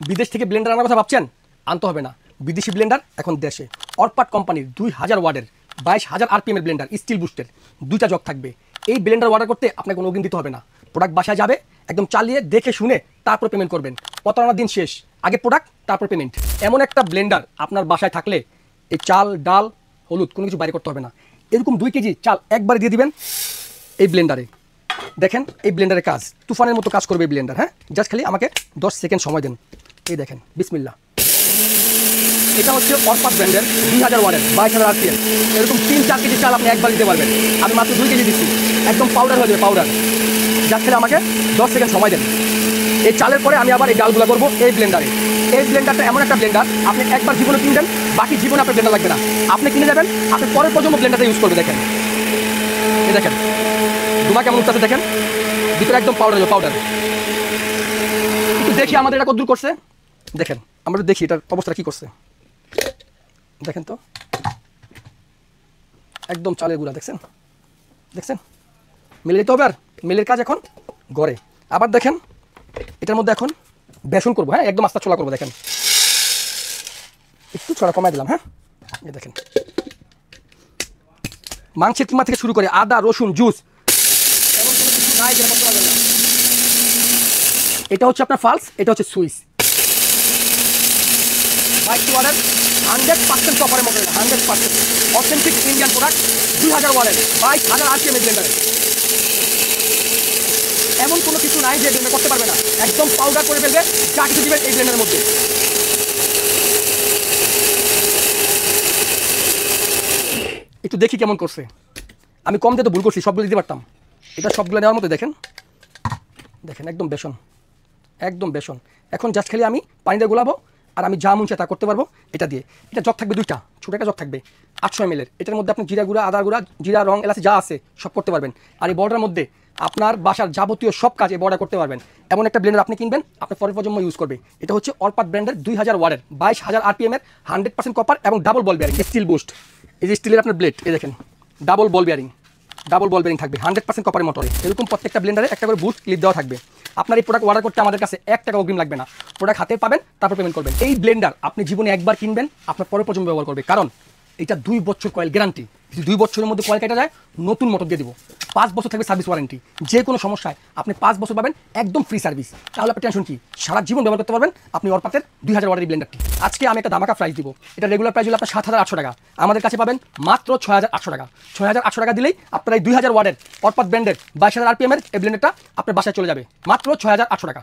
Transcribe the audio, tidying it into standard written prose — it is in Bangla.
বিদেশ থেকে ব্লেন্ডার আনার কথা ভাবছেন? আনতে হবে না, বিদেশি ব্লেন্ডার এখন দেশে। অরপাট কোম্পানির 2000 ওয়াটের 22,000 আরপিএমের ব্লেন্ডার, স্টিল বুস্টের, 2টা জগ থাকবে। এই ব্লেন্ডার অর্ডার করতে আপনাকে কোনো অগ্রিম দিতে হবে না। প্রোডাক্ট বাসায় যাবে, একদম চালিয়ে দেখে শুনে তারপর পেমেন্ট করবেন। প্রতারণার দিন শেষ, আগে প্রোডাক্ট তারপর পেমেন্ট। এমন একটা ব্লেন্ডার আপনার বাসায় থাকলে এই চাল, ডাল, হলুদ কোনো কিছু বাইরে করতে হবে না। এরকম 2 কেজি চাল একবারে দিয়ে দিবেন এই ব্লেন্ডারে। দেখেন এই ব্লেন্ডারের কাজ তুফানের মতো কাজ করবে এই ব্লেন্ডার। হ্যাঁ, জাস্ট খালি আমাকে 10 সেকেন্ড সময় দেন। এই দেখেন, বিসমিল্লাহ। এটা হচ্ছে অরপাট ব্র্যান্ডের 2000 ওয়াটের 22,000 আরপিএম। এরকম 3-4 কেজি চাল আপনি একবার দিতে পারবেন। আমি মাত্র 2 কেজি দিচ্ছি, একদম পাউডার হয়ে যাবে, পাউডার। জাস্ট খালি আমাকে 10 সেকেন্ড সময় দেন। এই চালের পরে আমি আবার এই ডালগুলো করবো এই ব্লেন্ডারে। এই ব্লেন্ডারটা এমন একটা ব্লেন্ডার, আপনি একবার জীবনে কিনবেন, বাকি জীবনে আপনার ব্লেন্ডার লাগবে না। আপনি কিনে যাবেন, আপনি পরের প্রজন্ম ব্লেন্ডারটা ইউজ করবে। দেখেন, এই দেখেন ধোঁয়া কেমন উঠতেছে, দেখেন ভিতরে একদম পাউডার, পাউডার। একটু দেখি আমাদের এটা কত দূর করছে। দেখেন, আমরা দেখি এটার অবস্থাটা কি করছে। দেখেন তো, একদম চালের গুঁড়া, দেখছেন দেখছেন মিলে যেতে হবে। আর মিলের কাজ এখন গড়ে। আবার দেখেন এটার মধ্যে এখন বেসন করবো। হ্যাঁ, একদম আস্তে ছোলা করবো। দেখেন একটু ছোলা কমাই দিলাম। হ্যাঁ, এই দেখেন মাংসের কিমা থেকে শুরু করে আদা, রসুন, জুস, এমন কোনো কিছু নাই যেটা করতে পারবেন না। এটা হচ্ছে আপনার ফালস, এটা হচ্ছে সুইচ। 22 ওয়াটের 100% কপারের মতো, 100% অথেন্টিক ইন্ডিয়ান প্রোডাক্ট। 2000 ওয়াটের 22,000 আরপিএম ব্লেন্ডারে এমন কোনো কিছু নাই যে ব্লেন্ডার করতে পারবে না। একদম পাউডার করে ফেলবে যা কিছু দিবেন এই ব্লেন্ডারের মধ্যে। একটু দেখি কেমন করছে। আমি কম দিয়ে তো ভুল করছি, সবগুলো দিতে পারতাম। এটা সবগুলো নেওয়ার মতো। দেখেন দেখেন একদম বেসন, একদম বেসন। এখন জাস্ট খালি আমি পানি দিয়ে গোলাবো, আর আমি যা মন চাই তা করতে পারবো এটা দিয়ে। এটা জগ থাকবে 2টা, ছোটো একটা জগ থাকবে 800 ml। এটার মধ্যে আপনি জিরা গুঁড়া, আদা গুঁড়া, জিরা, রং, এলাচি যা আছে সব করতে পারবেন। আর এই বর্ডারের মধ্যে আপনার বাসার যাবতীয় সব কাজ এই বর্ডার করতে পারবেন। এমন একটা ব্লেন্ডার আপনি কিনবেন, আপনার পরের প্রজন্ম ইউজ করবে। এটা হচ্ছে অরপাট ব্র্যান্ডের 2000 ওয়াটের 22,000 আরপিএমের 100% কপার এবং double ball bearing steel boost. এই যে স্টিলের আপনার ব্লেড, এই দেখেন double ball bearing, double ball bearing থাকবে 100% কপারের মোটরে। এরকম প্রত্যেকটা ব্লেন্ডারে একটা করে বুস্ট ক্লিপ দেওয়া থাকবে। আপনার এই প্রোডাক্ট অর্ডার করতে আমাদের কাছে 1 টাকা অগ্রিম লাগবে না। প্রোডাক্ট হাতে পাবেন, তারপর পেমেন্ট করবেন। এই ব্লেন্ডার আপনি জীবনে একবার কিনবেন, আপনার পরের প্রজন্ম ব্যবহার করবে। কারণ এটা 2 বছর কয়েল গ্যারান্টি। যদি 2 বছরের মধ্যে কয়েল কেটে যায়, নতুন মোটর দিয়ে দিব। 5 বছর থাকবে সার্ভিস ওয়ারেন্টি। যে কোনো সমস্যায় আপনি 5 বছর পাবেন একদম ফ্রি সার্ভিস। তাহলে আপনি টেনশন কি, সারা জীবন ব্যবহার করতে পারবেন আপনি অরপাটের 2000 ওয়াটের ব্লেন্ডারটি। আজকে আমি একটা ধামাকা প্রাইস দিব। এটা রেগুলার প্রাইস হলো আপনার 7,800 টাকা, আমাদের কাছে পাবেন মাত্র 6,800 টাকা। 6,800 টাকা দিলেই আপনার এই 2000 ওয়াটের অরপাট ব্র্যান্ডের 22,000 আরপিএমের এই ব্লেন্ডারটা আপনার বাসায় চলে যাবে মাত্র 6,800 টাকা।